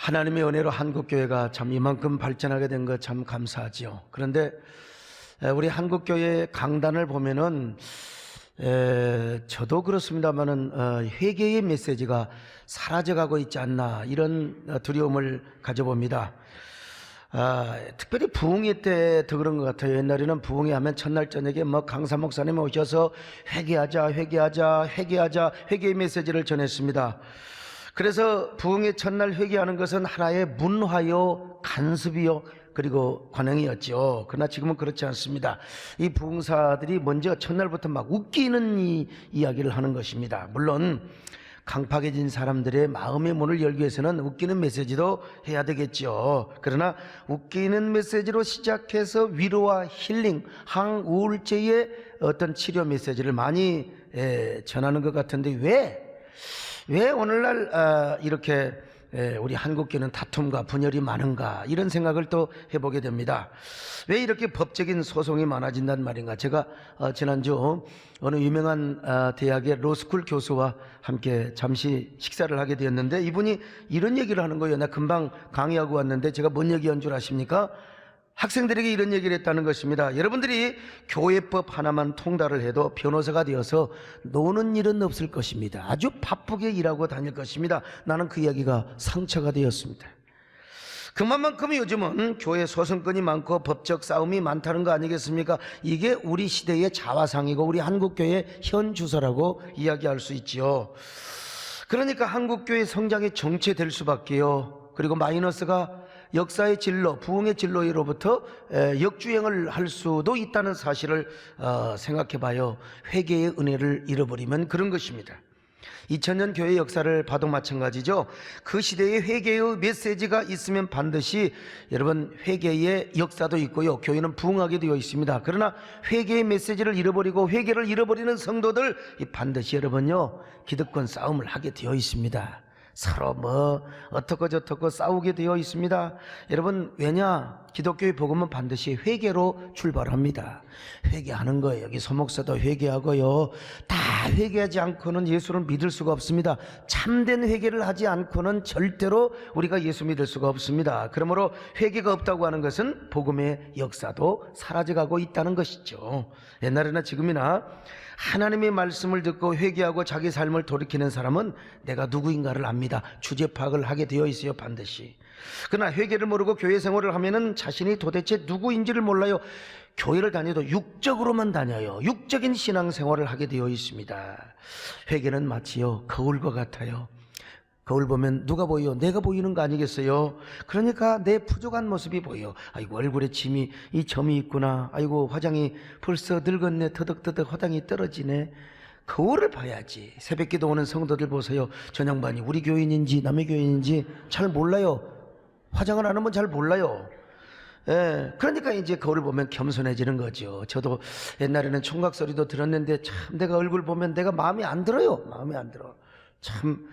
하나님의 은혜로 한국교회가 참 이만큼 발전하게 된 것 참 감사하지요. 그런데 우리 한국교회 강단을 보면은 저도 그렇습니다만은 회개의 메시지가 사라져가고 있지 않나, 이런 두려움을 가져봅니다. 특별히 부흥회 때 더 그런 것 같아요. 옛날에는 부흥회 하면 첫날 저녁에 강사 목사님 오셔서 회개하자, 회개의 메시지를 전했습니다. 그래서 부흥회 첫날 회개하는 것은 하나의 문화요, 간습이요, 그리고 관행이었죠. 그러나 지금은 그렇지 않습니다. 이 부흥사들이 먼저 첫날부터 막 웃기는 이야기를 하는 것입니다. 물론 강팍해진 사람들의 마음의 문을 열기 위해서는 웃기는 메시지도 해야 되겠죠. 그러나 웃기는 메시지로 시작해서 위로와 힐링, 항우울제의 어떤 치료 메시지를 많이 전하는 것 같은데 왜 오늘날 이렇게 우리 한국교회는 다툼과 분열이 많은가, 이런 생각을 또 해보게 됩니다. 왜 이렇게 법적인 소송이 많아진단 말인가. 제가 지난주 어느 유명한 대학의 로스쿨 교수와 함께 잠시 식사를 하게 되었는데, 이분이 이런 얘기를 하는 거예요. 나 금방 강의하고 왔는데 제가 뭔 얘기한 줄 아십니까? 학생들에게 이런 얘기를 했다는 것입니다. 여러분들이 교회법 하나만 통달을 해도 변호사가 되어서 노는 일은 없을 것입니다. 아주 바쁘게 일하고 다닐 것입니다. 나는 그 이야기가 상처가 되었습니다. 그만큼 요즘은 교회 소송건이 많고 법적 싸움이 많다는 거 아니겠습니까? 이게 우리 시대의 자화상이고 우리 한국교회의 현 주소라고 이야기할 수 있지요. 그러니까 한국교회 성장이 정체될 수밖에요. 그리고 마이너스가 역사의 진로, 부흥의 진로로부터 역주행을 할 수도 있다는 사실을 생각해 봐요. 회개의 은혜를 잃어버리면 그런 것입니다. 2000년 교회 역사를 봐도 마찬가지죠. 그 시대에 회개의 메시지가 있으면 반드시 여러분 회개의 역사도 있고요, 교회는 부흥하게 되어 있습니다. 그러나 회개의 메시지를 잃어버리고 회개를 잃어버리는 성도들, 반드시 여러분요 기득권 싸움을 하게 되어 있습니다. 서로 어떻고 저떻고 싸우게 되어 있습니다. 여러분, 왜냐? 기독교의 복음은 반드시 회개로 출발합니다. 회개하는 거예요. 여기 소목사도 회개하고요. 다 회개하지 않고는 예수를 믿을 수가 없습니다. 참된 회개를 하지 않고는 절대로 우리가 예수 믿을 수가 없습니다. 그러므로 회개가 없다고 하는 것은 복음의 역사도 사라져가고 있다는 것이죠. 옛날이나 지금이나 하나님의 말씀을 듣고 회개하고 자기 삶을 돌이키는 사람은 내가 누구인가를 압니다. 주제 파악을 하게 되어 있어요, 반드시. 그러나 회개를 모르고 교회 생활을 하면은 자신이 도대체 누구인지를 몰라요. 교회를 다녀도 육적으로만 다녀요. 육적인 신앙생활을 하게 되어 있습니다. 회개는 마치요 거울과 같아요. 거울 보면 누가 보여? 내가 보이는 거 아니겠어요? 그러니까 내 부족한 모습이 보여. 아이고, 얼굴에 이 점이 있구나. 아이고, 화장이 벌써 늙었네. 터덕터덕 화장이 떨어지네. 거울을 봐야지. 새벽기도 오는 성도들 보세요. 전 양반이 우리 교인인지 남의 교인인지 잘 몰라요. 화장을 안 하면 잘 몰라요. 그러니까 이제 거울을 보면 겸손해지는 거죠. 저도 옛날에는 총각 소리도 들었는데 참 내가 얼굴 보면 내가 마음에 안 들어요. 마음에 안 들어. 참.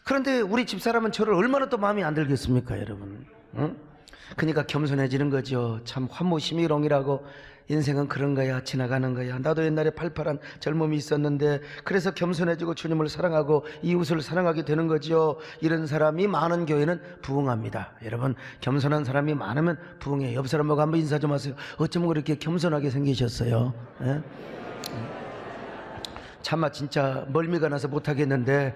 그런데 우리 집사람은 저를 얼마나 또 마음에 안 들겠습니까, 여러분? 응? 그러니까 겸손해지는 거죠. 참 환무심이롱이라고, 인생은 그런 거야, 지나가는 거야. 나도 옛날에 팔팔한 젊음이 있었는데 그래서 겸손해지고 주님을 사랑하고 이웃을 사랑하게 되는 거죠. 이런 사람이 많은 교회는 부흥합니다. 여러분, 겸손한 사람이 많으면 부흥해. 옆 사람하고 한번 인사 좀 하세요. 어쩌면 그렇게 겸손하게 생기셨어요? 예? 차마 진짜 멀미가 나서 못하겠는데,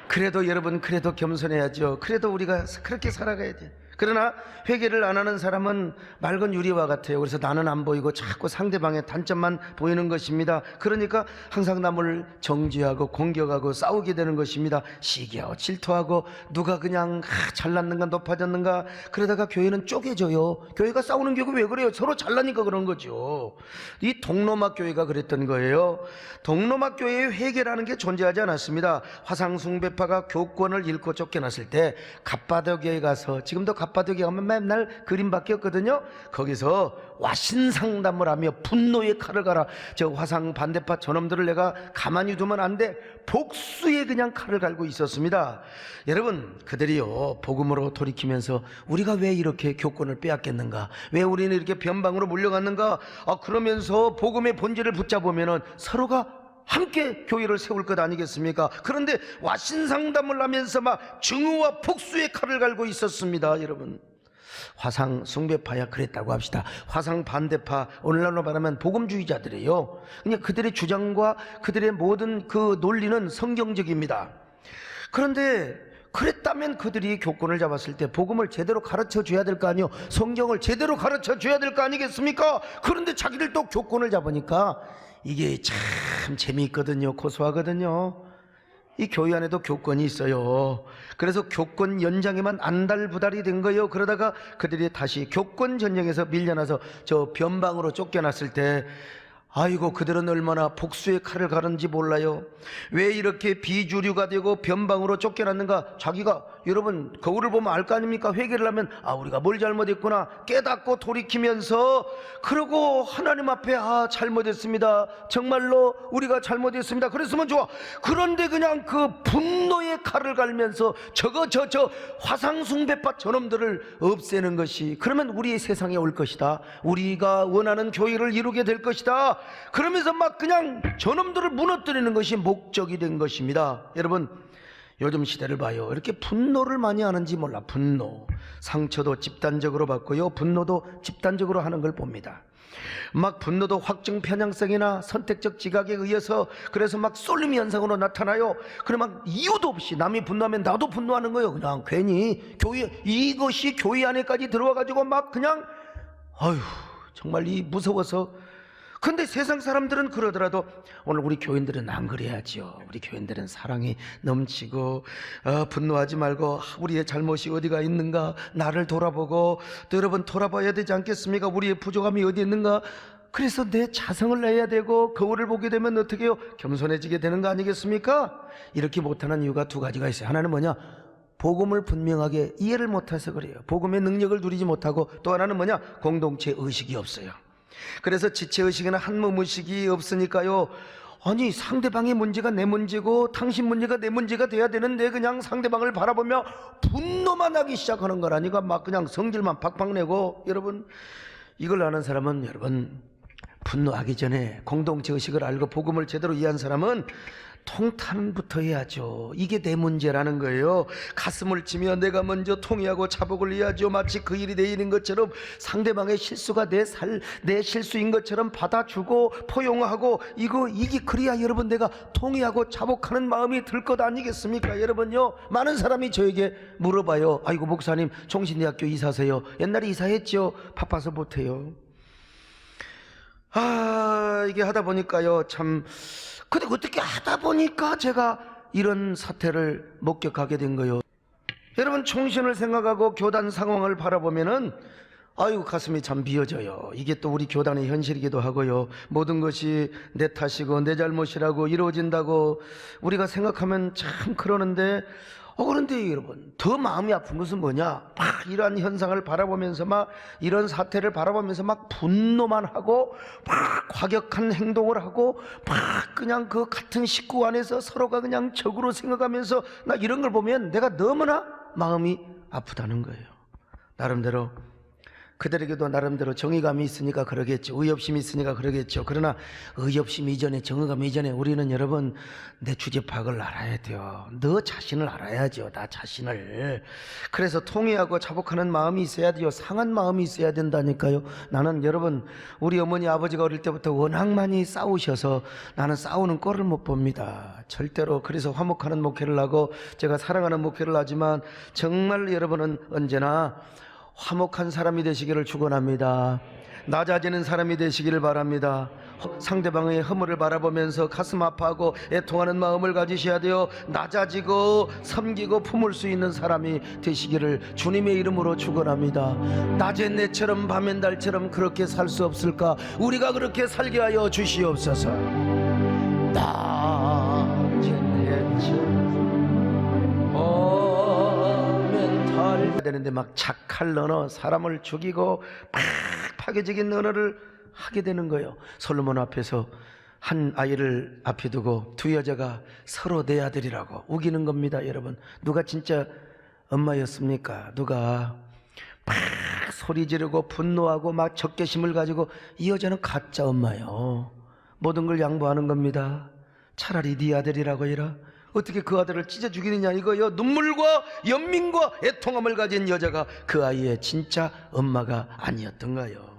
그래도 여러분, 그래도 겸손해야죠. 그래도 우리가 그렇게 살아가야 돼. 그러나 회개를 안 하는 사람은 맑은 유리와 같아요. 그래서 나는 안 보이고 자꾸 상대방의 단점만 보이는 것입니다. 그러니까 항상 남을 정죄하고 공격하고 싸우게 되는 것입니다. 시기하고 질투하고 누가 그냥 잘났는가 높아졌는가, 그러다가 교회는 쪼개져요. 교회가 싸우는 교회가 왜 그래요? 서로 잘나니까 그런 거죠. 이 동로막 교회가 그랬던 거예요. 동로막 교회에 회개라는 게 존재하지 않았습니다. 화상숭배파가 교권을 잃고 쫓겨났을 때 갑바도교에 가서, 지금도 갑바도교 가면 맨날 그림밖에 없거든요. 거기서 와신상담을 하며 분노의 칼을 갈아, 저 화상 반대파 저놈들을 내가 가만히 두면 안 돼, 복수에 그냥 칼을 갈고 있었습니다. 여러분, 그들이요 복음으로 돌이키면서 우리가 왜 이렇게 교권을 빼앗겼는가, 왜 우리는 이렇게 변방으로 물려갔는가, 그러면서 복음의 본질을 붙잡으면은 서로가 함께 교회를 세울 것 아니겠습니까? 그런데 와신상담을 하면서 막 증오와 복수의 칼을 갈고 있었습니다. 여러분, 화상 숭배파야 그랬다고 합시다. 화상 반대파, 오늘날로 말하면 복음주의자들이에요. 그냥 그들의 주장과 그들의 모든 그 논리는 성경적입니다. 그런데 그랬다면 그들이 교권을 잡았을 때 복음을 제대로 가르쳐 줘야 될 거 아니요, 성경을 제대로 가르쳐 줘야 될 거 아니겠습니까? 그런데 자기들 또 교권을 잡으니까 이게 참 재미있거든요. 고소하거든요. 이 교회 안에도 교권이 있어요. 그래서 교권 연장에만 안달부달이 된 거예요. 그러다가 그들이 다시 교권 전쟁에서 밀려나서 저 변방으로 쫓겨났을 때, 아이고, 그들은 얼마나 복수의 칼을 가는지 몰라요. 왜 이렇게 비주류가 되고 변방으로 쫓겨났는가? 자기가, 여러분, 거울을 보면 알 거 아닙니까? 회개를 하면 우리가 뭘 잘못했구나 깨닫고 돌이키면서, 그러고 하나님 앞에 잘못했습니다, 정말로 우리가 잘못했습니다, 그랬으면 좋아. 그런데 그냥 그 분노의 칼을 갈면서 저 화상숭배파 저놈들을 없애는 것이, 그러면 우리의 세상에 올 것이다, 우리가 원하는 교회를 이루게 될 것이다, 그러면서 막 그냥 저놈들을 무너뜨리는 것이 목적이 된 것입니다. 여러분, 요즘 시대를 봐요. 이렇게 분노를 많이 하는지 몰라. 분노, 상처도 집단적으로 받고요, 분노도 집단적으로 하는 걸 봅니다. 막 분노도 확증 편향성이나 선택적 지각에 의해서 그래서 막 쏠림 현상으로 나타나요. 그래 막 이유도 없이 남이 분노하면 나도 분노하는 거예요. 그냥 괜히 이것이 교회 안에까지 들어와 가지고 막 그냥 정말 무서워서. 근데 세상 사람들은 그러더라도 오늘 우리 교인들은 안 그래야죠. 우리 교인들은 사랑이 넘치고 분노하지 말고 우리의 잘못이 어디가 있는가 나를 돌아보고, 또 여러분 돌아봐야 되지 않겠습니까? 우리의 부족함이 어디 있는가. 그래서 내 자성을 내야 되고, 거울을 보게 되면 어떻게 해요? 겸손해지게 되는 거 아니겠습니까? 이렇게 못하는 이유가 두 가지가 있어요. 하나는 뭐냐? 복음을 분명하게 이해를 못해서 그래요. 복음의 능력을 누리지 못하고, 또 하나는 뭐냐? 공동체 의식이 없어요. 그래서 지체의식이나 한몸의식이 없으니까요, 아니 상대방의 문제가 내 문제고 당신 문제가 내 문제가 돼야 되는데 그냥 상대방을 바라보며 분노만 하기 시작하는 거라니까, 막 그냥 성질만 팍팍 내고. 여러분, 이걸 아는 사람은, 여러분, 분노하기 전에 공동체 의식을 알고 복음을 제대로 이해한 사람은 통탄부터 해야죠. 이게 내 문제라는 거예요. 가슴을 치며 내가 먼저 통회하고 자복을 해야죠. 마치 그 일이 내 일인 것처럼, 상대방의 실수가 내 실수인 것처럼 받아주고 포용하고, 이게 그래야 여러분 내가 통회하고 자복하는 마음이 들 것 아니겠습니까? 여러분요, 많은 사람이 저에게 물어봐요. 아이고 목사님, 종신대학교 이사세요? 옛날에 이사했죠. 바빠서 못해요. 이게 하다 보니까요, 참. 근데 어떻게 하다 보니까 제가 이런 사태를 목격하게 된 거예요. 여러분, 총신을 생각하고 교단 상황을 바라보면은 가슴이 참 비어져요. 이게 또 우리 교단의 현실이기도 하고요. 모든 것이 내 탓이고 내 잘못이라고 이루어진다고 우리가 생각하면 참 그러는데, 그런데 여러분, 더 마음이 아픈 것은 뭐냐? 막 이러한 현상을 바라보면서, 막 이런 사태를 바라보면서 막 분노만 하고, 막 과격한 행동을 하고, 막 그냥 그 같은 식구 안에서 서로가 그냥 적으로 생각하면서, 나 이런 걸 보면 내가 너무나 마음이 아프다는 거예요. 나름대로 그들에게도 나름대로 정의감이 있으니까 그러겠죠. 의협심이 있으니까 그러겠죠. 그러나 의협심 이전에, 정의감 이전에 우리는, 여러분, 내 주제 파악을 알아야 돼요. 너 자신을 알아야죠. 나 자신을. 그래서 통회하고 자복하는 마음이 있어야 돼요. 상한 마음이 있어야 된다니까요. 나는, 여러분, 우리 어머니 아버지가 어릴 때부터 워낙 많이 싸우셔서 나는 싸우는 꼴을 못 봅니다. 절대로. 그래서 화목하는 목회를 하고 제가 사랑하는 목회를 하지만, 정말 여러분은 언제나 화목한 사람이 되시기를 축원합니다. 낮아지는 사람이 되시기를 바랍니다. 상대방의 허물을 바라보면서 가슴 아파하고 애통하는 마음을 가지셔야 돼요. 낮아지고 섬기고 품을 수 있는 사람이 되시기를 주님의 이름으로 축원합니다. 낮엔 내처럼 밤엔 달처럼 그렇게 살 수 없을까? 우리가 그렇게 살게 하여 주시옵소서. 낮엔 내처럼 되는데 막 착할 언어, 사람을 죽이고 막 파괴적인 언어를 하게 되는 거예요. 솔로몬 앞에서 한 아이를 앞에 두고 두 여자가 서로 내 아들이라고 우기는 겁니다. 여러분, 누가 진짜 엄마였습니까? 누가 막 소리 지르고 분노하고 막 적개심을 가지고, 이 여자는 가짜 엄마예요. 모든 걸 양보하는 겁니다. 차라리 네 아들이라고 해라. 어떻게 그 아들을 찢어 죽이느냐 이거요. 눈물과 연민과 애통함을 가진 여자가 그 아이의 진짜 엄마가 아니었던가요?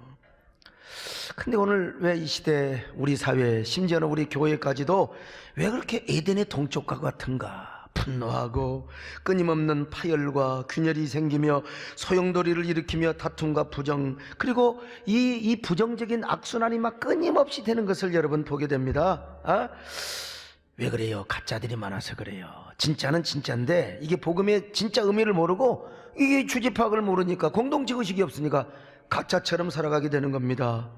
근데 오늘 왜 이 시대 우리 사회, 심지어는 우리 교회까지도 왜 그렇게 에덴의 동쪽과 같은가? 분노하고 끊임없는 파열과 균열이 생기며 소용돌이를 일으키며 다툼과 부정, 그리고 이 부정적인 악순환이 막 끊임없이 되는 것을 여러분 보게 됩니다. 왜 그래요? 가짜들이 많아서 그래요. 진짜는 진짜인데 이게 복음의 진짜 의미를 모르고 이게 주제 파악을 모르니까 공동체의식이 없으니까 가짜처럼 살아가게 되는 겁니다.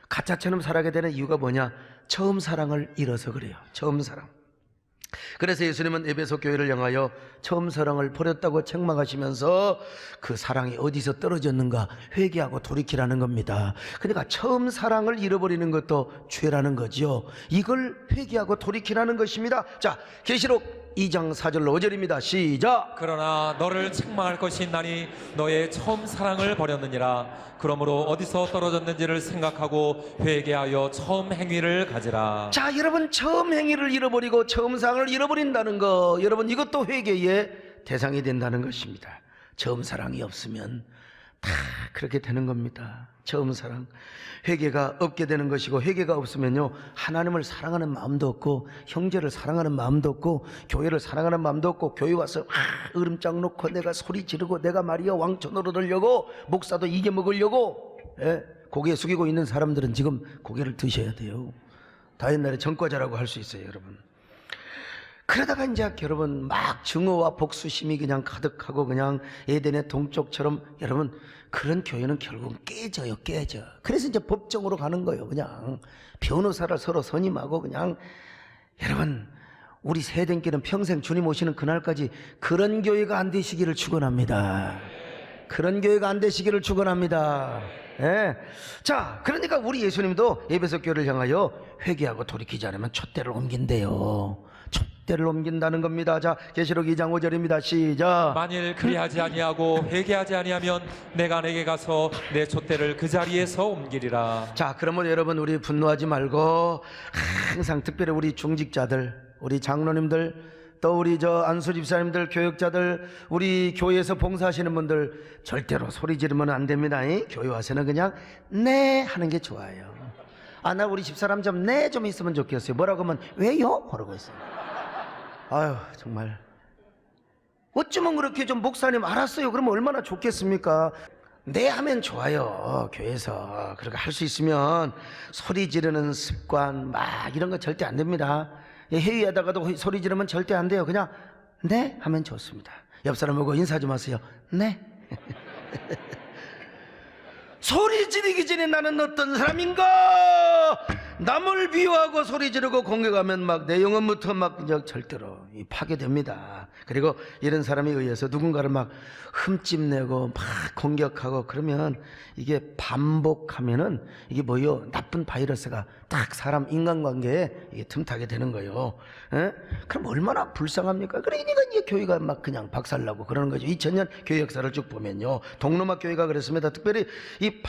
가짜처럼 살아가게 되는 이유가 뭐냐? 처음 사랑을 잃어서 그래요. 처음 사랑. 그래서 예수님은 에베소 교회를 향하여 처음 사랑을 버렸다고 책망하시면서 그 사랑이 어디서 떨어졌는가 회개하고 돌이키라는 겁니다. 그러니까 처음 사랑을 잃어버리는 것도 죄라는 거죠. 이걸 회개하고 돌이키라는 것입니다. 자, 계시록 2장 4절로 5절입니다. 시작. 그러나 너를 책망할 것이 있나니 너의 처음 사랑을 버렸느니라. 그러므로 어디서 떨어졌는지를 생각하고 회개하여 처음 행위를 가지라. 자, 여러분, 처음 행위를 잃어버리고 처음 사랑을 잃어버린다는 거, 여러분, 이것도 회개의 대상이 된다는 것입니다. 처음 사랑이 없으면 다 그렇게 되는 겁니다. 처음 사랑. 회개가 없게 되는 것이고, 회개가 없으면요, 하나님을 사랑하는 마음도 없고, 형제를 사랑하는 마음도 없고, 교회를 사랑하는 마음도 없고, 교회 와서 으름장 놓고 내가 소리 지르고, 내가 말이야 왕초 노릇하려고, 목사도 이겨 먹으려고, 고개 숙이고 있는 사람들은 지금 고개를 드셔야 돼요. 다 옛날에 전과자라고 할 수 있어요, 여러분. 그러다가 이제 여러분 막 증오와 복수심이 그냥 가득하고 그냥 에덴의 동쪽처럼, 여러분 그런 교회는 결국은 깨져요. 그래서 이제 법정으로 가는 거예요. 그냥 변호사를 서로 선임하고 그냥, 여러분 우리 세대끼는 평생 주님 오시는 그날까지 그런 교회가 안 되시기를 축원합니다. 그런 교회가 안 되시기를 축원합니다. 예. 자, 그러니까 우리 예수님도 에베소 교회를 향하여 회개하고 돌이키지 않으면 촛대를 옮긴대요. 촛대를 옮긴다는 겁니다. 자, 계시록 2장 5절입니다. 시작. 만일 그리하지 아니하고 회개하지 아니하면 내가 내게 가서 내 촛대를 그 자리에서 옮기리라. 자, 그러면 여러분 우리 분노하지 말고 항상 특별히 우리 중직자들, 우리 장로님들, 또 우리 안수 집사님들, 교역자들, 우리 교회에서 봉사하시는 분들 절대로 소리 지르면 안 됩니다. 교회 와서는 그냥 네 하는 게 좋아요. 나 우리 집사람 좀 네 좀 있으면 좋겠어요. 뭐라고 하면 왜요? 그러고 있어요. 아유, 정말 어쩌면 그렇게 좀 목사님 알았어요 그러면 얼마나 좋겠습니까? 네 하면 좋아요. 교회에서 그렇게 할 수 있으면 소리 지르는 습관 막 이런 거 절대 안 됩니다. 회의하다가도 소리 지르면 절대 안 돼요. 그냥 네 하면 좋습니다. 옆 사람 보고 인사 좀 하세요. 네. 소리 지르기 전에 나는 어떤 사람인가? 남을 비유하고 소리 지르고 공격하면 막 내 영혼부터 막 그냥 절대로 파괴됩니다. 그리고 이런 사람에 의해서 누군가를 막 흠집내고 막 공격하고 그러면 이게 반복하면은 이게 뭐요? 나쁜 바이러스가 딱 사람 인간관계에 이게 틈타게 되는 거예요. 그럼 얼마나 불쌍합니까? 그러니까 이게 교회가 막 그냥 박살나고 그러는 거죠. 2000년 교회 역사를 쭉 보면요, 동로마 교회가 그랬습니다. 특별히 이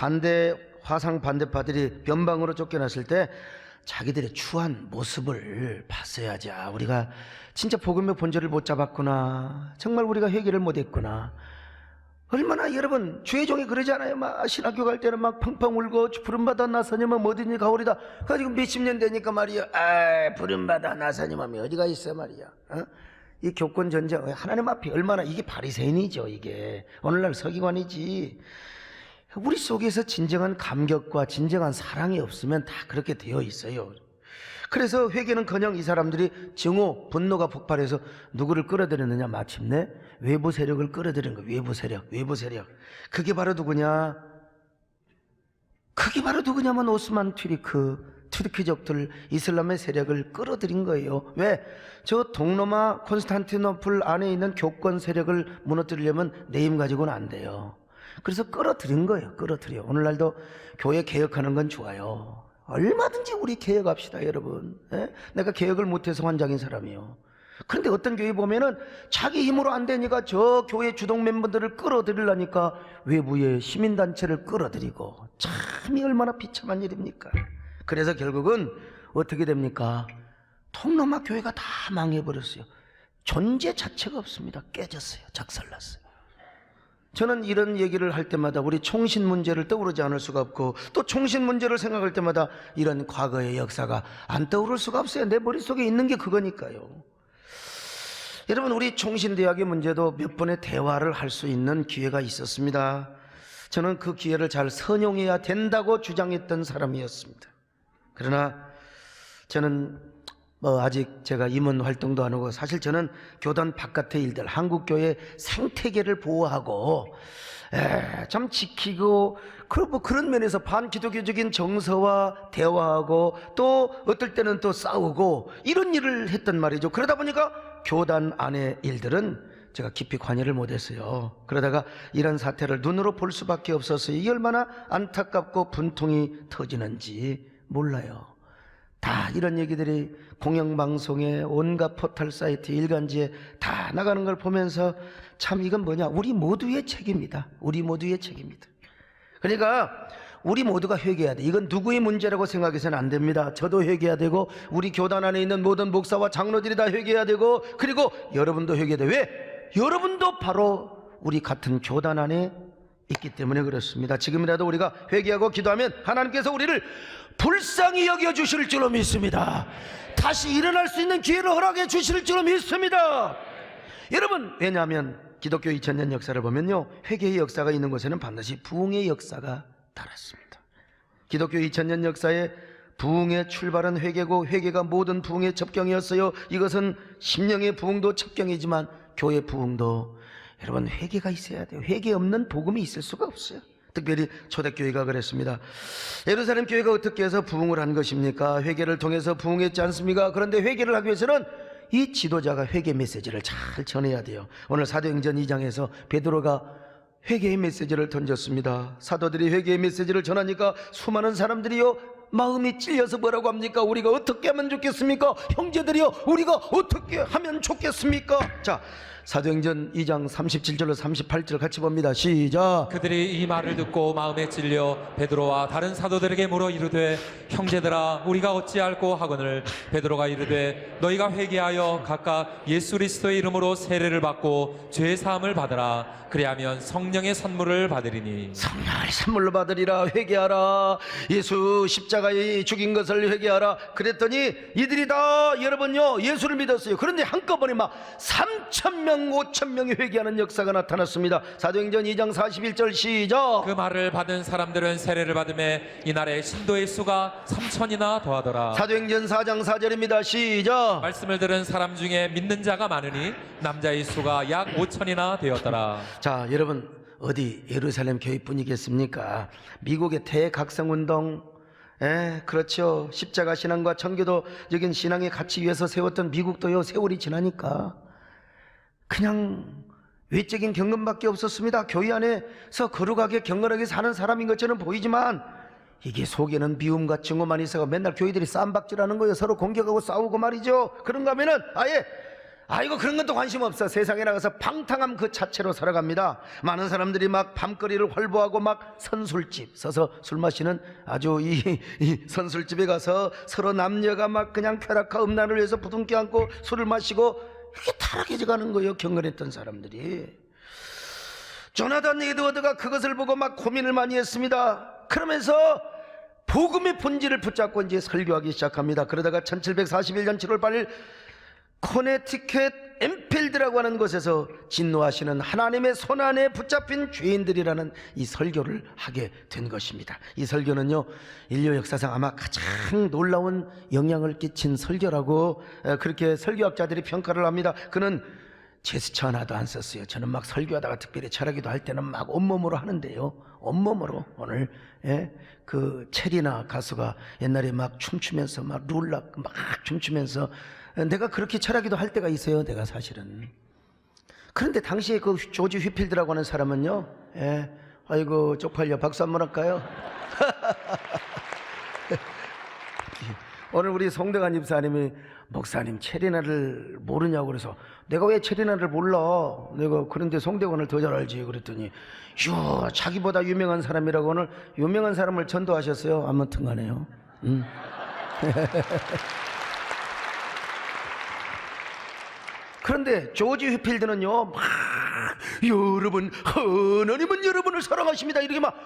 화상 반대파들이 변방으로 쫓겨났을 때 자기들의 추한 모습을 봤어야지. 우리가 진짜 복음의 본질을 못 잡았구나. 정말 우리가 회개를 못 했구나. 얼마나 여러분 주의 종이 그러잖아요. 막 신학교 갈 때는 막 펑펑 울고 부름받아 나사님은 뭐든지 가오리다. 그래서 몇십 년 되니까 말이야, 부름받아 나사님하면 어디가 있어 말이야. 이 교권 전쟁 하나님 앞에 얼마나, 이게 바리새인이죠. 이게 오늘날 서기관이지. 우리 속에서 진정한 감격과 진정한 사랑이 없으면 다 그렇게 되어 있어요. 그래서 회개는커녕 이 사람들이 증오, 분노가 폭발해서 누구를 끌어들였느냐? 마침내 외부 세력을 끌어들인 거예요. 외부 세력. 그게 바로 누구냐? 그게 바로 누구냐면 오스만 튀르키족들, 이슬람의 세력을 끌어들인 거예요. 왜? 저 동로마 콘스탄티노플 안에 있는 교권 세력을 무너뜨리려면 내 힘 가지고는 안 돼요. 그래서 끌어들인 거예요. 오늘날도 교회 개혁하는 건 좋아요. 얼마든지 우리 개혁합시다, 여러분. 내가 개혁을 못해서 환장인 사람이에요. 그런데 어떤 교회 보면은 자기 힘으로 안 되니까 저 교회 주동 멤버들을 끌어들이려니까 외부의 시민단체를 끌어들이고, 참 이 얼마나 비참한 일입니까? 그래서 결국은 어떻게 됩니까? 통로마 교회가 다 망해버렸어요. 존재 자체가 없습니다. 깨졌어요. 작살났어요. 저는 이런 얘기를 할 때마다 우리 총신 문제를 떠오르지 않을 수가 없고, 또 총신 문제를 생각할 때마다 이런 과거의 역사가 안 떠오를 수가 없어요. 내 머릿속에 있는 게 그거니까요. 여러분, 우리 총신대학의 문제도 몇 번의 대화를 할 수 있는 기회가 있었습니다. 저는 그 기회를 잘 선용해야 된다고 주장했던 사람이었습니다. 그러나 저는 아직 제가 임원 활동도 안 하고, 사실 저는 교단 바깥의 일들, 한국교회 생태계를 보호하고 참 지키고, 그런 면에서 반기독교적인 정서와 대화하고, 또 어떨 때는 또 싸우고, 이런 일을 했단 말이죠. 그러다 보니까 교단 안의 일들은 제가 깊이 관여를 못했어요. 그러다가 이런 사태를 눈으로 볼 수밖에 없었어요. 이게 얼마나 안타깝고 분통이 터지는지 몰라요. 다 이런 얘기들이 공영방송에, 온갖 포털 사이트, 일간지에 다 나가는 걸 보면서 참 이건 뭐냐, 우리 모두의 책임이다. 우리 모두의 책임이다. 그러니까 우리 모두가 회개해야 돼. 이건 누구의 문제라고 생각해서는 안 됩니다. 저도 회개해야 되고, 우리 교단 안에 있는 모든 목사와 장로들이 다 회개해야 되고, 그리고 여러분도 회개해야 돼. 왜? 여러분도 바로 우리 같은 교단 안에 있기 때문에 그렇습니다. 지금이라도 우리가 회개하고 기도하면 하나님께서 우리를 불쌍히 여겨주실 줄로 믿습니다. 다시 일어날 수 있는 기회를 허락해 주실 줄로 믿습니다. 여러분, 왜냐하면 기독교 2000년 역사를 보면요, 회개의 역사가 있는 곳에는 반드시 부흥의 역사가 따랐습니다. 기독교 2000년 역사에 부흥의 출발은 회개고, 회개가 모든 부흥의 첩경이었어요. 이것은 심령의 부흥도 첩경이지만 교회 부흥도, 여러분, 회개가 있어야 돼요. 회개 없는 복음이 있을 수가 없어요. 특별히 초대교회가 그랬습니다. 예루살렘 교회가 어떻게 해서 부흥을 한 것입니까? 회개를 통해서 부흥했지 않습니까? 그런데 회개를 하기 위해서는 이 지도자가 회개 메시지를 잘 전해야 돼요. 오늘 사도행전 2장에서 베드로가 회개의 메시지를 던졌습니다. 사도들이 회개의 메시지를 전하니까 수많은 사람들이요, 마음이 찔려서 뭐라고 합니까? 우리가 어떻게 하면 좋겠습니까? 형제들이요, 우리가 어떻게 하면 좋겠습니까? 자, 사도행전 2장 37절로 38절 같이 봅니다. 시작. 그들이 이 말을 듣고 마음에 찔려 베드로와 다른 사도들에게 물어 이르되, 형제들아, 우리가 어찌할꼬 하거늘, 베드로가 이르되, 너희가 회개하여 각각 예수 그리스도의 이름으로 세례를 받고 죄 사함을 받으라. 그리하면 성령의 선물을 받으리니. 성령을 선물로 받으리라. 회개하라. 예수 십자가에 죽인 것을 회개하라. 그랬더니 이들이 다, 여러분요, 예수를 믿었어요. 그런데 한꺼번에 막 3,000명 5,000명이 회개하는 역사가 나타났습니다. 사도행전 2장 41절 시작. 그 말을 받은 사람들은 세례를 받음에 이날에 신도의 수가 3,000이나 더하더라. 사도행전 4장 4절입니다. 시작. 말씀을 들은 사람 중에 믿는 자가 많으니 남자의 수가 약 5,000이나 되었더라. 자, 여러분, 어디 예루살렘 교회뿐이겠습니까? 미국의 대각성운동, 그렇죠. 십자가 신앙과 청교도적인 신앙의 가치 위에서 세웠던 미국도요, 세월이 지나니까 그냥 외적인 경건밖에 없었습니다. 교회 안에서 거룩하게 경건하게 사는 사람인 것처럼 보이지만, 이게 속에는 미움과 증오만 있어서 맨날 교회들이 쌈박질하는 거예요. 서로 공격하고 싸우고 말이죠. 그런가 하면은 아예 아이고 그런 것도 관심 없어. 세상에 나가서 방탕함 그 자체로 살아갑니다. 많은 사람들이 막 밤거리를 활보하고 막 선술집 서서 술 마시는, 아주 이 선술집에 가서 서로 남녀가 막 그냥 쾌락과 음란을 위해서 부둥켜 안고 술을 마시고, 이게 타락해져 가는 거예요. 경건했던 사람들이. 조나단 에드워드가 그것을 보고 막 고민을 많이 했습니다. 그러면서 복음의 본질을 붙잡고 이제 설교하기 시작합니다. 그러다가 1741년 7월 8일 코네티켓 엠필드라고 하는 곳에서 진노하시는 하나님의 손안에 붙잡힌 죄인들이라는 이 설교를 하게 된 것입니다. 이 설교는요, 인류 역사상 아마 가장 놀라운 영향을 끼친 설교라고 그렇게 설교학자들이 평가를 합니다. 그는 제스처 하나도 안 썼어요. 저는 막 설교하다가 특별히 철학기도 할 때는 막 온몸으로 하는데요, 온몸으로. 오늘 그 체리나 가수가 옛날에 막 춤추면서 막 룰락 막 춤추면서, 내가 그렇게 철학기도 할 때가 있어요, 내가 사실은. 그런데 당시에 그 조지 휘필드라고 하는 사람은요, 아이고 쪽팔려, 박수 한번 할까요? 오늘 우리 송대관 집사님이, 목사님 체리나를 모르냐고 그래서, 내가 왜 체리나를 몰라? 내가 그런데 송대관을 더 잘 알지. 그랬더니 이야, 자기보다 유명한 사람이라고 오늘 유명한 사람을 전도하셨어요. 아무튼 간에요. 그런데 조지 휘필드는요, 막 여러분, 하나님은 여러분을 사랑하십니다, 이렇게 막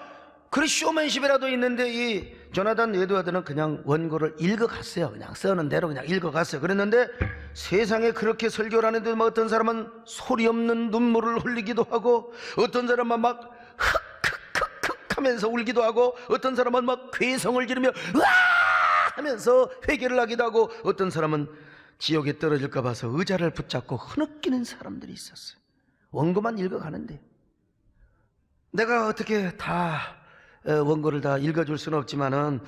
그래 쇼맨십이라도 있는데, 이 조나단 에드워드는 그냥 원고를 읽어갔어요. 그냥 쓰는 대로 그냥 읽어갔어요. 그랬는데 세상에 그렇게 설교를 하는데 뭐 어떤 사람은 소리 없는 눈물을 흘리기도 하고, 어떤 사람은 막 흑흑흑흑 하면서 울기도 하고, 어떤 사람은 막 괴성을 지르며 으아 하면서 회개를 하기도 하고, 어떤 사람은 지옥에 떨어질까 봐서 의자를 붙잡고 흐느끼는 사람들이 있었어요. 원고만 읽어가는데. 내가 어떻게 다 원고를 다 읽어줄 수는 없지만은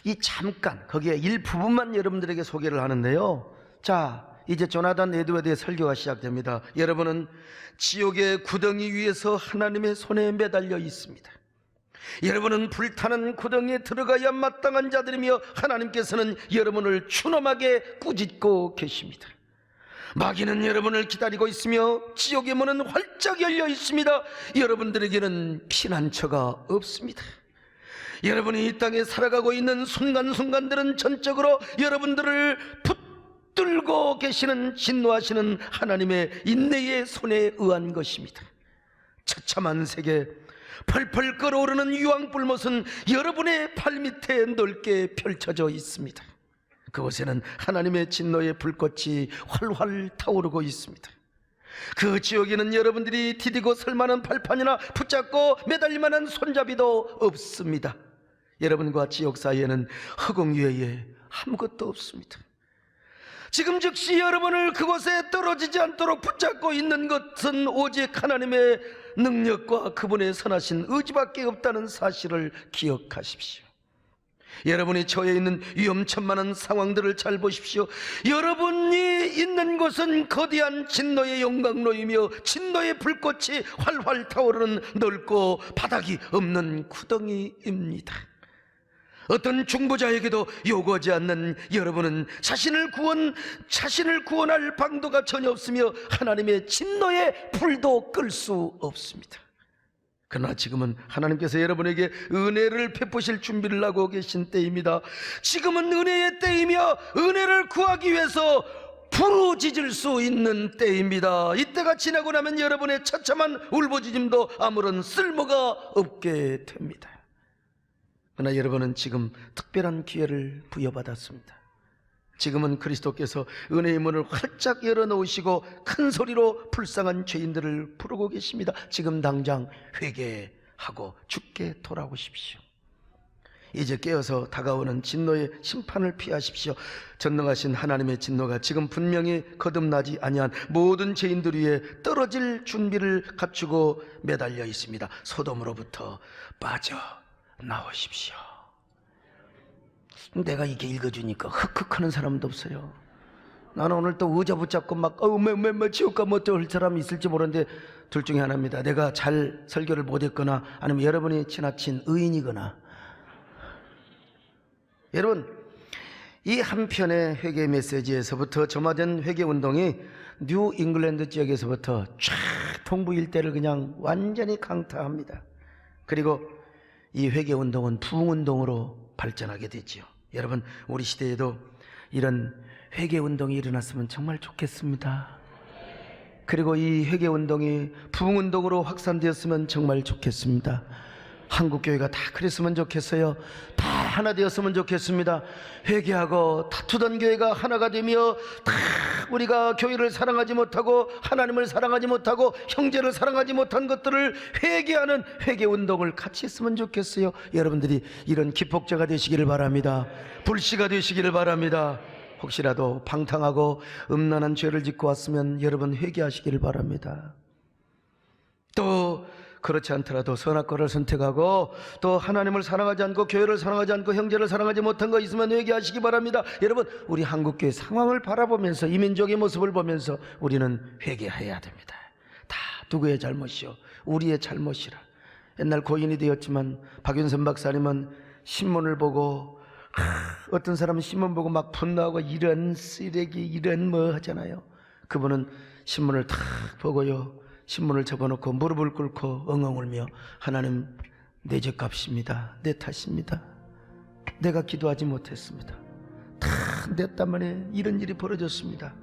이 잠깐 거기에 일부분만 여러분들에게 소개를 하는데요. 자, 이제 조나단 에드워드의 설교가 시작됩니다. 여러분은 지옥의 구덩이 위에서 하나님의 손에 매달려 있습니다. 여러분은 불타는 구덩이에 들어가야 마땅한 자들이며 하나님께서는 여러분을 추놈하게 꾸짖고 계십니다. 마귀는 여러분을 기다리고 있으며 지옥의 문은 활짝 열려 있습니다. 여러분들에게는 피난처가 없습니다. 여러분이 이 땅에 살아가고 있는 순간순간들은 전적으로 여러분들을 붙들고 계시는 진노하시는 하나님의 인내의 손에 의한 것입니다. 처참한 세계, 펄펄 끓어오르는 유황불못은 여러분의 발밑에 넓게 펼쳐져 있습니다. 그곳에는 하나님의 진노의 불꽃이 활활 타오르고 있습니다. 그 지옥에는 여러분들이 디디고 설만한 발판이나 붙잡고 매달릴 만한 손잡이도 없습니다. 여러분과 지옥 사이에는 허공 위에 아무것도 없습니다. 지금 즉시 여러분을 그곳에 떨어지지 않도록 붙잡고 있는 것은 오직 하나님의 능력과 그분의 선하신 의지밖에 없다는 사실을 기억하십시오. 여러분이 처해 있는 위험천만한 상황들을 잘 보십시오. 여러분이 있는 곳은 거대한 진노의 영광로이며 진노의 불꽃이 활활 타오르는 넓고 바닥이 없는 구덩이입니다. 어떤 중보자에게도 요구하지 않는 여러분은 자신을 구원할 방도가 전혀 없으며 하나님의 진노의 불도 끌 수 없습니다. 그러나 지금은 하나님께서 여러분에게 은혜를 베푸실 준비를 하고 계신 때입니다. 지금은 은혜의 때이며 은혜를 구하기 위해서 부르짖을 수 있는 때입니다. 이때가 지나고 나면 여러분의 처참한 울부짖음도 아무런 쓸모가 없게 됩니다. 그러나 여러분은 지금 특별한 기회를 부여받았습니다. 지금은 그리스도께서 은혜의 문을 활짝 열어놓으시고 큰 소리로 불쌍한 죄인들을 부르고 계십니다. 지금 당장 회개하고 주께 돌아오십시오. 이제 깨어서 다가오는 진노의 심판을 피하십시오. 전능하신 하나님의 진노가 지금 분명히 거듭나지 아니한 모든 죄인들 위에 떨어질 준비를 갖추고 매달려 있습니다. 소돔으로부터 빠져나오십시오. 내가 이게 읽어주니까 흑흑하는 사람도 없어요. 나는 오늘 또 의자 붙잡고 막 지옥 가면 어쩔 사람이 있을지 모르는데 둘 중에 하나입니다. 내가 잘 설교를 못했거나 아니면 여러분이 지나친 의인이거나. 여러분, 이 한편의 회개 메시지에서부터 점화된 회개 운동이 뉴 잉글랜드 지역에서부터 쫙 동부 일대를 그냥 완전히 강타합니다. 그리고 이 회개 운동은 부흥 운동으로 발전하게 되지요. 여러분, 우리 시대에도 이런 회개 운동이 일어났으면 정말 좋겠습니다. 그리고 이 회개 운동이 부흥 운동으로 확산되었으면 정말 좋겠습니다. 한국교회가 다 그랬으면 좋겠어요. 다 하나 되었으면 좋겠습니다. 회개하고 다투던 교회가 하나가 되며 다 우리가 교회를 사랑하지 못하고 하나님을 사랑하지 못하고 형제를 사랑하지 못한 것들을 회개하는 회개운동을 같이 했으면 좋겠어요. 여러분들이 이런 기폭제가 되시기를 바랍니다. 불씨가 되시기를 바랍니다. 혹시라도 방탕하고 음란한 죄를 짓고 왔으면 여러분 회개하시기를 바랍니다. 또 그렇지 않더라도 선악과를 선택하고 또 하나님을 사랑하지 않고 교회를 사랑하지 않고 형제를 사랑하지 못한 거 있으면 회개하시기 바랍니다. 여러분, 우리 한국교회 상황을 바라보면서 이 민족의 모습을 보면서 우리는 회개해야 됩니다. 다 누구의 잘못이요? 우리의 잘못이라. 옛날 고인이 되었지만 박윤선 박사님은 신문을 보고 어떤 사람은 신문 보고 막 분노하고 이런 쓰레기 이런 뭐 하잖아요. 그분은 신문을 탁 보고요, 신문을 접어놓고 무릎을 꿇고 엉엉 울며 하나님, 내 죄값입니다. 내 탓입니다. 내가 기도하지 못했습니다. 다 내 때문에 이런 일이 벌어졌습니다.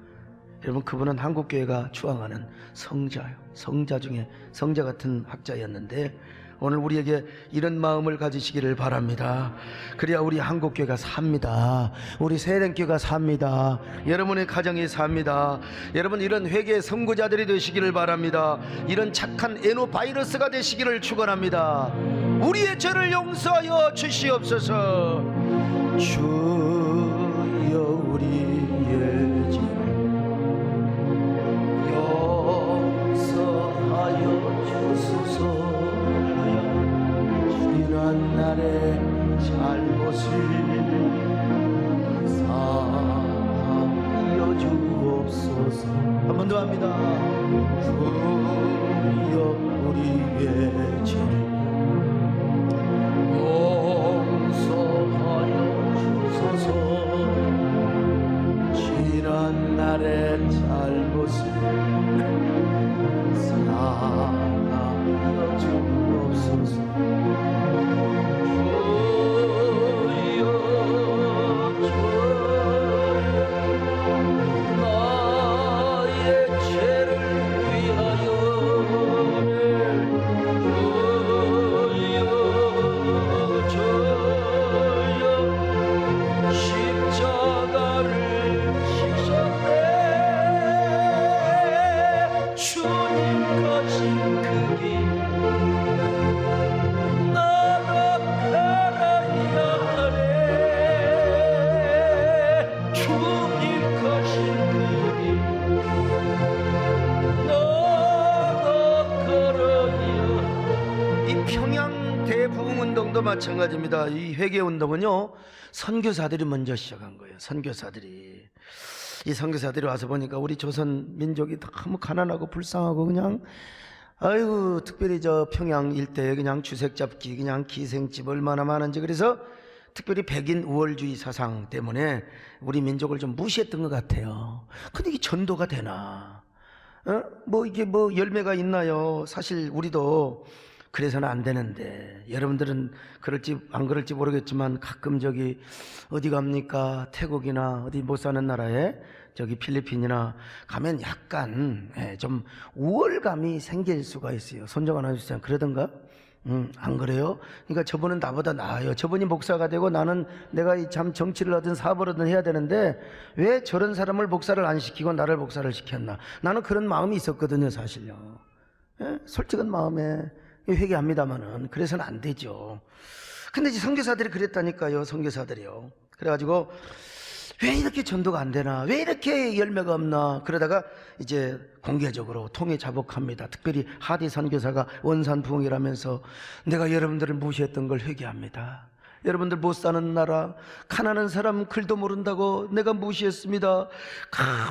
여러분, 그분은 한국교회가 추앙하는 성자요, 성자 중에 성자 같은 학자였는데 오늘 우리에게 이런 마음을 가지시기를 바랍니다. 그래야 우리 한국교회가 삽니다. 우리 세den교회가 삽니다. 여러분의 가정이 삽니다. 여러분, 이런 회개의 선구자들이 되시기를 바랍니다. 이런 착한 에노바이러스가 되시기를 축원합니다. 우리의 죄를 용서하여 주시옵소서. 주여 우리의 죄 용서하여 주소서. 지난 날의 잘못을 사하여 주옵소서. 한 번 더 합니다. 주여 우리의 죄를 용서하여 주소서. 지난 날의 잘못을 사하여 주옵소서. 대부흥운동도 마찬가지입니다. 이 회개운동은요, 선교사들이 먼저 시작한 거예요. 선교사들이. 이 선교사들이 와서 보니까 우리 조선 민족이 너무 가난하고 불쌍하고 그냥 아이고, 특별히 저 평양 일대에 그냥 주색 잡기, 그냥 기생집 얼마나 많은지, 그래서 특별히 백인 우월주의 사상 때문에 우리 민족을 좀 무시했던 것 같아요. 근데 이게 전도가 되나? 뭐 이게 뭐 열매가 있나요? 사실 우리도 그래서는 안 되는데, 여러분들은 그럴지 안 그럴지 모르겠지만 가끔 저기 어디 갑니까? 태국이나 어디 못 사는 나라에 저기 필리핀이나 가면 약간 좀 우월감이 생길 수가 있어요. 손정 하나 주세요. 그러던가? 안 그래요? 그러니까 저분은 나보다 나아요. 저분이 목사가 되고 나는 내가 참 정치를 하든 사업을 하든 해야 되는데 왜 저런 사람을 목사를 안 시키고 나를 목사를 시켰나? 나는 그런 마음이 있었거든요, 사실요. 솔직한 마음에 회개합니다마는 그래서는 안 되죠. 근데 이제 선교사들이 그랬다니까요. 선교사들이요. 그래가지고 왜 이렇게 전도가 안 되나, 왜 이렇게 열매가 없나, 그러다가 이제 공개적으로 통해 자복합니다. 특별히 하디 선교사가 원산 부흥이라면서 내가 여러분들을 무시했던 걸 회개합니다. 여러분들 못 사는 나라, 가난한 사람 글도 모른다고 내가 무시했습니다.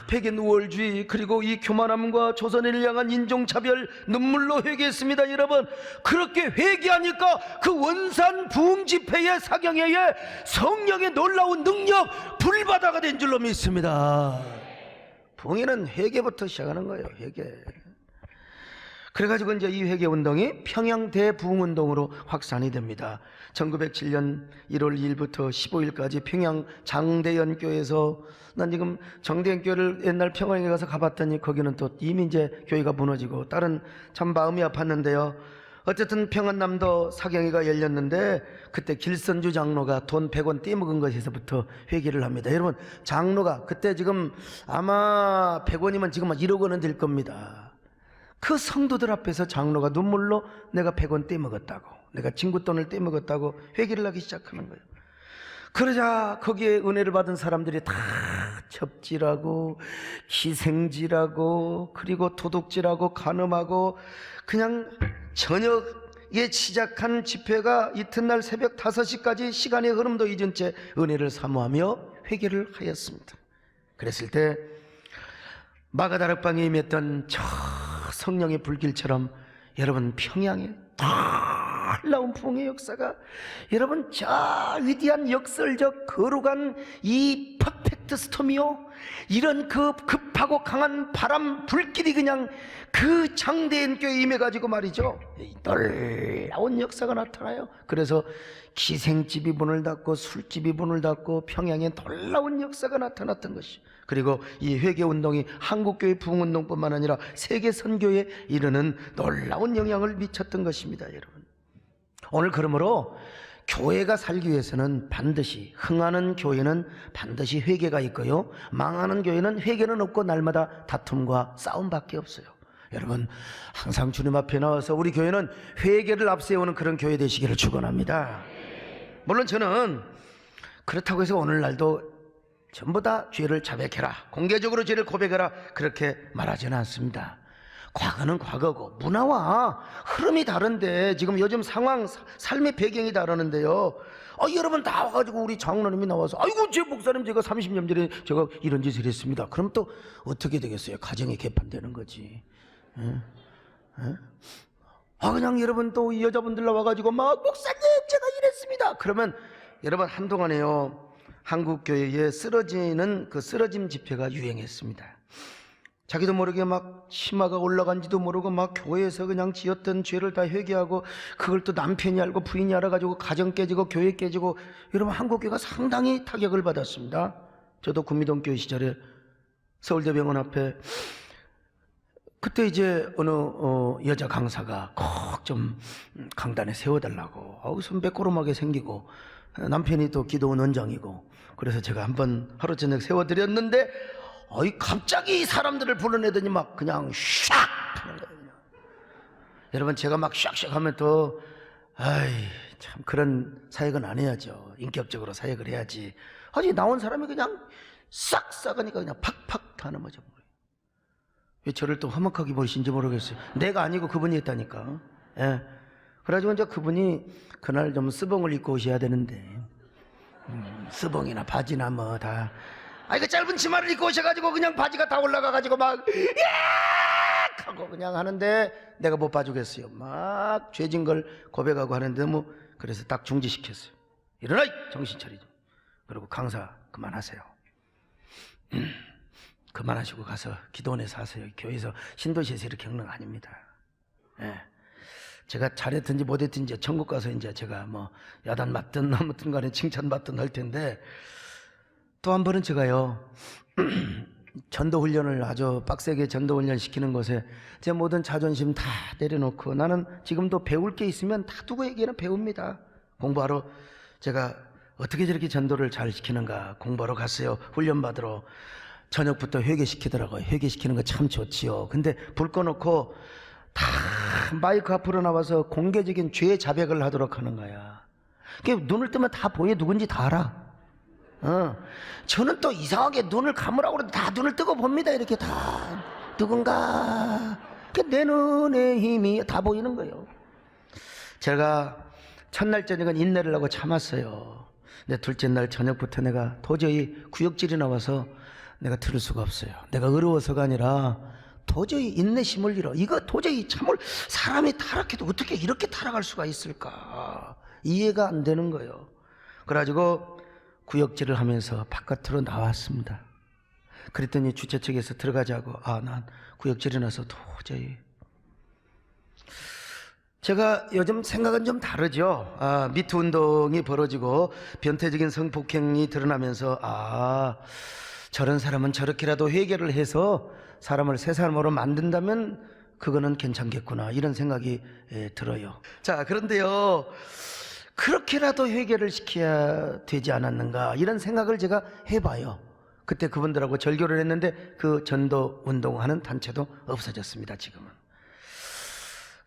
백인 우월주의, 그리고 이 교만함과 조선인을 향한 인종차별 눈물로 회개했습니다. 여러분, 그렇게 회개하니까 그 원산 부흥 집회의 사경회에 성령의 놀라운 능력 불바다가 된 줄로 믿습니다. 부흥회는 회개부터 시작하는 거예요. 회개. 그래가지고 이제 이 회개운동이 평양 대부흥운동으로 확산이 됩니다. 1907년 1월 2일부터 15일까지 평양 장대연교에서, 난 지금 장대연교를 옛날 평양에 가서 가봤더니 거기는 또 이미 이제 교회가 무너지고 다른 참 마음이 아팠는데요. 어쨌든 평안남도 사경회가 열렸는데 그때 길선주 장로가 돈 100원 떼먹은 것에서부터 회개를 합니다. 여러분, 장로가 그때 지금 아마 100원이면 지금 1억 원은 될 겁니다. 그 성도들 앞에서 장로가 눈물로 내가 100원 떼먹었다고, 내가 친구 돈을 떼먹었다고 회개를 하기 시작하는 거예요. 그러자 거기에 은혜를 받은 사람들이 다 접질하고 기생질하고 그리고 도둑질하고 간음하고, 그냥 저녁에 시작한 집회가 이튿날 새벽 5시까지 시간의 흐름도 잊은 채 은혜를 사모하며 회개를 하였습니다. 그랬을 때 마가다락방에 임했던 저 성령의 불길처럼 여러분, 평양에 놀라운 부흥의 역사가, 여러분, 저 위대한 역설적 거룩한 이 퍼펙트 퍼펙트 스톰이요, 이런 그 급하고 강한 바람 불길이 그냥 그 장대인 교회에 임해가지고 말이죠, 놀라운 역사가 나타나요. 그래서 기생집이 문을 닫고 술집이 문을 닫고 평양에 놀라운 역사가 나타났던 것이, 그리고 이 회개운동이 한국교회 부흥운동뿐만 아니라 세계 선교에 이르는 놀라운 영향을 미쳤던 것입니다. 여러분, 오늘 그러므로 교회가 살기 위해서는 반드시, 흥하는 교회는 반드시 회개가 있고요, 망하는 교회는 회개는 없고 날마다 다툼과 싸움밖에 없어요. 여러분, 항상 주님 앞에 나와서 우리 교회는 회개를 앞세우는 그런 교회 되시기를 축원합니다. 물론 저는 그렇다고 해서 오늘날도 전부 다 죄를 자백해라, 공개적으로 죄를 고백해라, 그렇게 말하지는 않습니다. 과거는 과거고 문화와 흐름이 다른데, 지금 요즘 상황, 삶의 배경이 다르는데요, 여러분 나와가지고 우리 장로님이 나와서 아이고 제 목사님 제가 30년 전에 제가 이런 짓을 했습니다, 그럼 또 어떻게 되겠어요? 가정이 개판되는 거지. 그냥 여러분 또 이 여자분들 나와가지고 막 목사님 제가 이랬습니다, 그러면 여러분 한동안에요, 한국교회에 쓰러지는 그 쓰러짐 집회가 유행했습니다. 자기도 모르게 막 치마가 올라간지도 모르고 막 교회에서 그냥 지었던 죄를 다 회개하고, 그걸 또 남편이 알고 부인이 알아가지고 가정 깨지고 교회 깨지고, 여러분 한국교회가 상당히 타격을 받았습니다. 저도 구미동 교회 시절에 서울대병원 앞에 그때 이제 어느 여자 강사가 꼭 좀 강단에 세워달라고, 선배 꼬름하게 생기고 남편이 또 기도원 원장이고, 그래서 제가 한번 하루 저녁 세워드렸는데 갑자기 사람들을 불러내더니 막 그냥 샥 하는 거예요. 여러분, 제가 막 샥샥 하면 또 참 그런 사역은 안 해야죠. 인격적으로 사역을 해야지. 아니 나온 사람이 그냥 싹 싹하니까 그냥 팍팍 다 넘어져 버려요. 왜 저를 또 험악하게 보이신지 모르겠어요. 내가 아니고 그분이 했다니까. 예. 그래가지고 이제 그분이 그날 좀 스봉을 입고 오셔야 되는데, 스봉이나 바지나 뭐 다, 그 짧은 치마를 입고 오셔가지고 그냥 바지가 다 올라가가지고 막 야! 하고 그냥 하는데, 내가 못 봐주겠어요. 막 죄진 걸 고백하고 하는데 뭐, 그래서 딱 중지시켰어요. 일어나! 정신 차리죠. 그리고 강사 그만하세요. 그만하시고 가서 기도원에서 하세요. 교회에서 신도시에서 이렇게 하는 거 아닙니다. 예. 제가 잘했든지 못했든지 천국 가서 이제 제가 뭐 야단 맞든 아무튼 간에 칭찬받든 할 텐데, 또 한 번은 제가요 전도 훈련을 아주 빡세게 전도 훈련 시키는 곳에 제 모든 자존심 다 내려놓고, 나는 지금도 배울 게 있으면 다 누구에게나 배웁니다. 공부하러, 제가 어떻게 저렇게 전도를 잘 시키는가 공부하러 갔어요. 훈련 받으러. 저녁부터 회개시키더라고요. 회개시키는 거 참 좋지요. 근데 불 꺼놓고 다 마이크 앞으로 나와서 공개적인 죄 자백을 하도록 하는 거야. 눈을 뜨면 다 보여. 누군지 다 알아. 저는 또 이상하게 눈을 감으라고 그러는데 다 눈을 뜨고 봅니다. 이렇게 다 누군가, 내 눈의 힘이 다 보이는 거예요. 제가 첫날 저녁은 인내를 하고 참았어요. 근데 둘째 날 저녁부터 내가 도저히 구역질이 나와서 내가 들을 수가 없어요. 내가 어려워서가 아니라 도저히 인내심을 잃어. 이거 도저히 참을, 사람이 타락해도 어떻게 이렇게 타락할 수가 있을까, 이해가 안 되는 거예요. 그래가지고 구역질을 하면서 바깥으로 나왔습니다. 그랬더니 주최 측에서 들어가자고, 난 구역질이 나서 도저히. 제가 요즘 생각은 좀 다르죠. 미투 운동이 벌어지고 변태적인 성폭행이 드러나면서, 저런 사람은 저렇게라도 회개를 해서 사람을 새 사람으로 만든다면 그거는 괜찮겠구나, 이런 생각이 들어요. 자, 그런데요, 그렇게라도 회개를 시켜야 되지 않았는가, 이런 생각을 제가 해봐요. 그때 그분들하고 절교를 했는데 그 전도 운동하는 단체도 없어졌습니다, 지금은.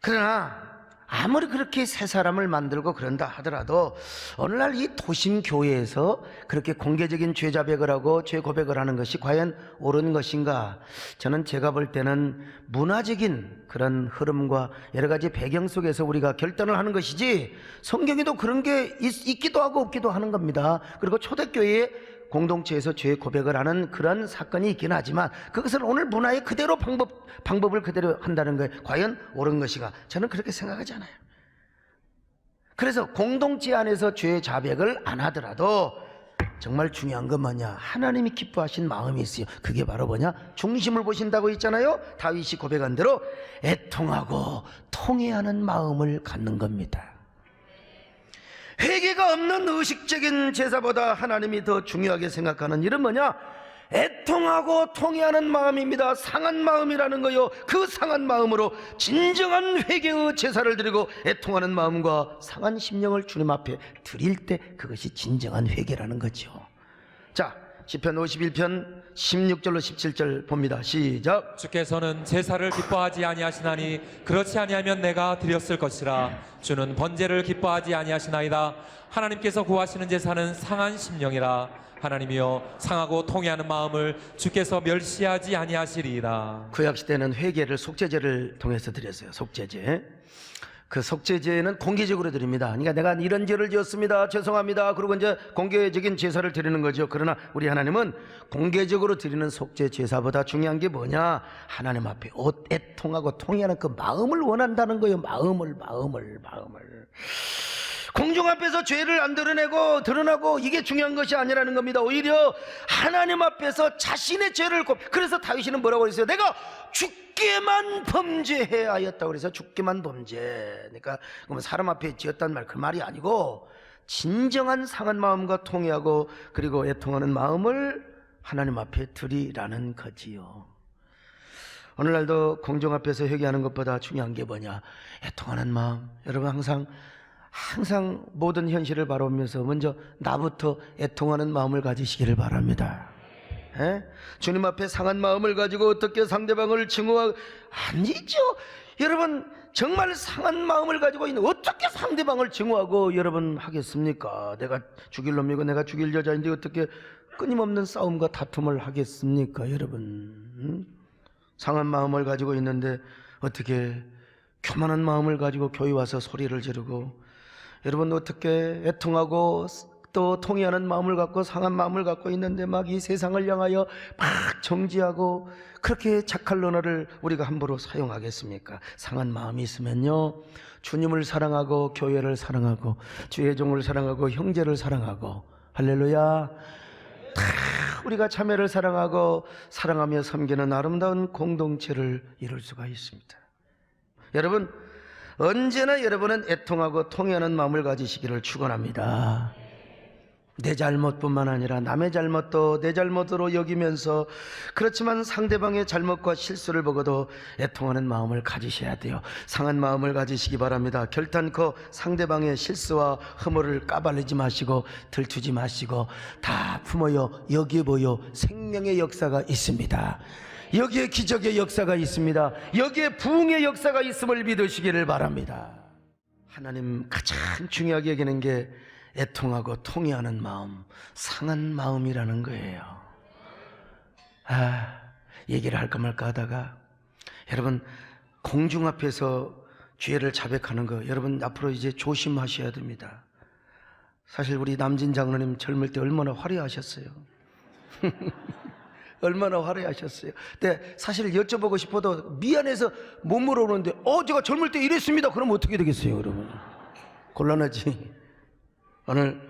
그러나 아무리 그렇게 새 사람을 만들고 그런다 하더라도 오늘날 이 도심 교회에서 그렇게 공개적인 죄 자백을 하고 죄 고백을 하는 것이 과연 옳은 것인가? 저는 제가 볼 때는 문화적인 그런 흐름과 여러 가지 배경 속에서 우리가 결단을 하는 것이지, 성경에도 그런 게 있기도 하고 없기도 하는 겁니다. 그리고 초대교회에 공동체에서 죄 고백을 하는 그런 사건이 있긴 하지만, 그것을 오늘 문화의 그대로 방법을 그대로 한다는 게 과연 옳은 것인가? 저는 그렇게 생각하지 않아요. 그래서 공동체 안에서 죄 자백을 안 하더라도 정말 중요한 건 뭐냐? 하나님이 기뻐하신 마음이 있어요. 그게 바로 뭐냐? 중심을 보신다고 했잖아요. 다윗이 고백한 대로 애통하고 통회하는 마음을 갖는 겁니다. 회개가 없는 의식적인 제사보다 하나님이 더 중요하게 생각하는 일은 뭐냐? 애통하고 통회하는 마음입니다. 상한 마음이라는 거요. 그 상한 마음으로 진정한 회개의 제사를 드리고 애통하는 마음과 상한 심령을 주님 앞에 드릴 때 그것이 진정한 회개라는 거죠. 자, 시편 51편 16절로 17절 봅니다. 시작. 주께서는 제사를 기뻐하지 아니하시나니 그렇지 아니하면 내가 드렸을 것이라. 주는 번제를 기뻐하지 아니하시나이다. 하나님께서 구하시는 제사는 상한 심령이라. 하나님이여 상하고 통회하는 마음을 주께서 멸시하지 아니하시리이다. 구약시대는 회개를 속죄제를 통해서 드렸어요. 속죄제. 그 속죄제는 공개적으로 드립니다. 그러니까 내가 이런 죄를 지었습니다, 죄송합니다, 그리고 이제 공개적인 제사를 드리는 거죠. 그러나 우리 하나님은 공개적으로 드리는 속죄 제사보다 중요한 게 뭐냐? 하나님 앞에 애통하고 통회하는 그 마음을 원한다는 거예요. 마음을. 공중 앞에서 죄를 안 드러나고 이게 중요한 것이 아니라는 겁니다. 오히려 하나님 앞에서 자신의 죄를 그래서 다윗이는 뭐라고 그랬어요? 내가 죽게만 범죄해야 하였다고 그래서 죽게만 범죄. 그러니까 사람 앞에 지었단 말 그 말이 아니고 진정한 상한 마음과 통회하고 그리고 애통하는 마음을 하나님 앞에 드리라는 거지요. 오늘날도 공중 앞에서 회개하는 것보다 중요한 게 뭐냐? 애통하는 마음. 여러분 항상 모든 현실을 바라보면서 먼저 나부터 애통하는 마음을 가지시기를 바랍니다. 주님 앞에 상한 마음을 가지고 어떻게 상대방을 증오하고 아니죠. 여러분 정말 상한 마음을 가지고 있는 어떻게 상대방을 증오하고 여러분 하겠습니까? 내가 죽일 놈이고 내가 죽일 여자인데 어떻게 끊임없는 싸움과 다툼을 하겠습니까? 여러분 상한 마음을 가지고 있는데 어떻게 교만한 마음을 가지고 교회 와서 소리를 지르고 여러분 어떻게 애통하고 또 통회하는 마음을 갖고 상한 마음을 갖고 있는데 막 이 세상을 향하여 막 정지하고 그렇게 착할 언어를 우리가 함부로 사용하겠습니까? 상한 마음이 있으면요 주님을 사랑하고 교회를 사랑하고 주의 종을 사랑하고 형제를 사랑하고 할렐루야 다 우리가 자매를 사랑하고 사랑하며 섬기는 아름다운 공동체를 이룰 수가 있습니다. 여러분 언제나 여러분은 애통하고 통회하는 마음을 가지시기를 축원합니다. 내 잘못뿐만 아니라 남의 잘못도 내 잘못으로 여기면서 그렇지만 상대방의 잘못과 실수를 보고도 애통하는 마음을 가지셔야 돼요. 상한 마음을 가지시기 바랍니다. 결단코 상대방의 실수와 허물을 까발리지 마시고 들투지 마시고 다 품어요. 여기에 보여 생명의 역사가 있습니다. 여기에 기적의 역사가 있습니다. 여기에 부흥의 역사가 있음을 믿으시기를 바랍니다. 하나님 가장 중요하게 여기는 게 애통하고 통회하는 마음, 상한 마음이라는 거예요. 얘기를 할까 말까 하다가 여러분 공중 앞에서 죄를 자백하는 거 여러분 앞으로 이제 조심하셔야 됩니다. 사실 우리 남진 장로님 젊을 때 얼마나 화려하셨어요. 얼마나 화려하셨어요. 근데 사실 여쭤보고 싶어도 미안해서 못 물어보는데 제가 젊을 때 이랬습니다. 그럼 어떻게 되겠어요 여러분? 곤란하지. 오늘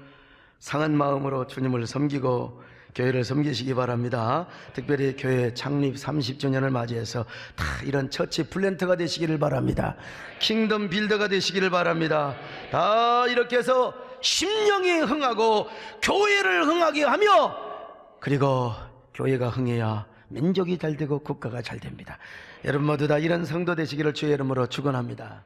상한 마음으로 주님을 섬기고 교회를 섬기시기 바랍니다. 특별히 교회 창립 30주년을 맞이해서 다 이런 처치 플랜트가 되시기를 바랍니다. 킹덤 빌더가 되시기를 바랍니다. 다 이렇게 해서 심령이 흥하고 교회를 흥하게 하며 그리고 교회가 흥해야 민족이 잘 되고 국가가 잘 됩니다. 여러분 모두 다 이런 성도 되시기를 주의 이름으로 축원합니다.